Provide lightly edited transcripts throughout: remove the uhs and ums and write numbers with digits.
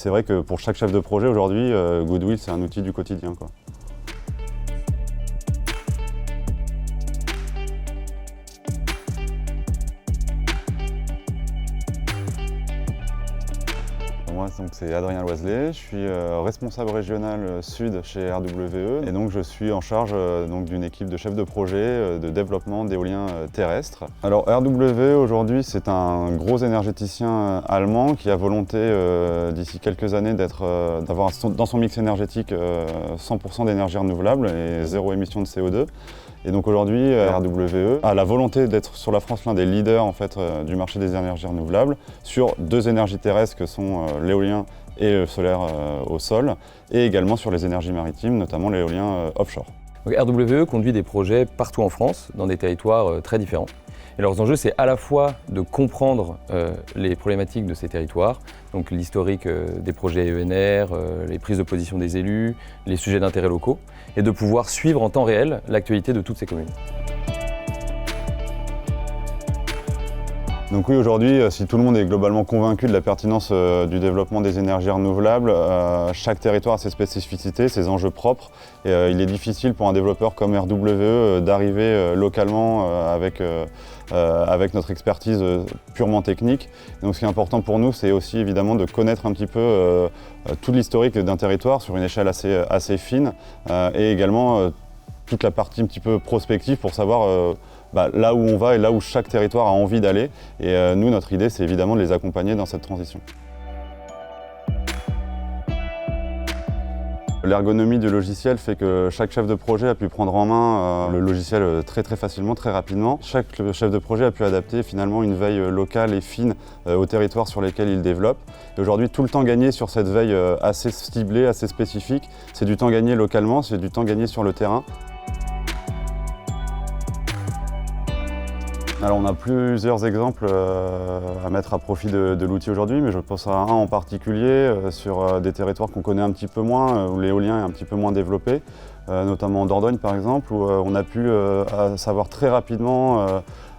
c'est vrai que pour chaque chef de projet aujourd'hui, Goodwill c'est un outil du quotidien, quoi. Moi, c'est Adrien Loiselet, je suis responsable régional sud chez RWE et donc je suis en charge d'une équipe de chefs de projet de développement d'éolien terrestre. Alors RWE aujourd'hui c'est un gros énergéticien allemand qui a volonté d'ici quelques années d'avoir dans son mix énergétique 100% d'énergie renouvelable et zéro émission de CO2. Et donc aujourd'hui, RWE a la volonté d'être sur la France l'un des leaders en fait, du marché des énergies renouvelables sur deux énergies terrestres que sont l'éolien et le solaire au sol, et également sur les énergies maritimes, notamment l'éolien offshore. Donc RWE conduit des projets partout en France, dans des territoires très différents. Et leurs enjeux, c'est à la fois de comprendre les problématiques de ces territoires, donc l'historique des projets ENR, les prises de position des élus, les sujets d'intérêt locaux, et de pouvoir suivre en temps réel l'actualité de toutes ces communes. Donc oui, aujourd'hui, si tout le monde est globalement convaincu de la pertinence du développement des énergies renouvelables, chaque territoire a ses spécificités, ses enjeux propres. Et il est difficile pour un développeur comme RWE d'arriver localement avec notre expertise purement technique. Donc ce qui est important pour nous, c'est aussi évidemment de connaître un petit peu tout l'historique d'un territoire sur une échelle assez fine et également toute la partie un petit peu prospective pour savoir là où on va et là où chaque territoire a envie d'aller. Et nous, notre idée, c'est évidemment de les accompagner dans cette transition. L'ergonomie du logiciel fait que chaque chef de projet a pu prendre en main le logiciel très facilement, très rapidement. Chaque chef de projet a pu adapter finalement une veille locale et fine aux territoires sur lesquels il développe. Et aujourd'hui, tout le temps gagné sur cette veille assez ciblée, assez spécifique, c'est du temps gagné localement, c'est du temps gagné sur le terrain. Alors on a plusieurs exemples à mettre à profit de l'outil aujourd'hui, mais je pense à un en particulier sur des territoires qu'on connaît un petit peu moins, où l'éolien est un petit peu moins développé, notamment en Dordogne par exemple, où on a pu savoir très rapidement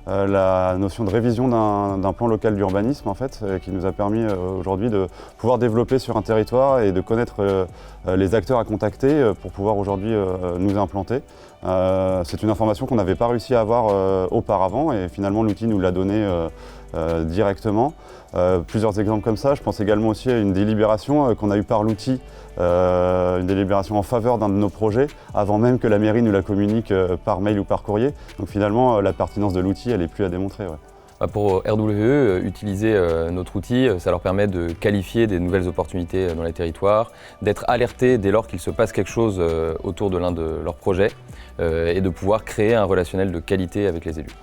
la notion de révision d'un plan local d'urbanisme en fait, qui nous a permis aujourd'hui de pouvoir développer sur un territoire et de connaître les acteurs à contacter pour pouvoir aujourd'hui nous implanter. C'est une information qu'on n'avait pas réussi à avoir auparavant et finalement l'outil nous l'a donné directement. Plusieurs exemples comme ça, je pense également aussi à une délibération qu'on a eue par l'outil, une délibération en faveur d'un de nos projets, avant même que la mairie nous la communique par mail ou par courrier. Donc finalement, la pertinence de l'outil, elle n'est plus à démontrer. Ouais. Pour RWE, utiliser notre outil, ça leur permet de qualifier des nouvelles opportunités dans les territoires, d'être alertés dès lors qu'il se passe quelque chose autour de l'un de leurs projets et de pouvoir créer un relationnel de qualité avec les élus.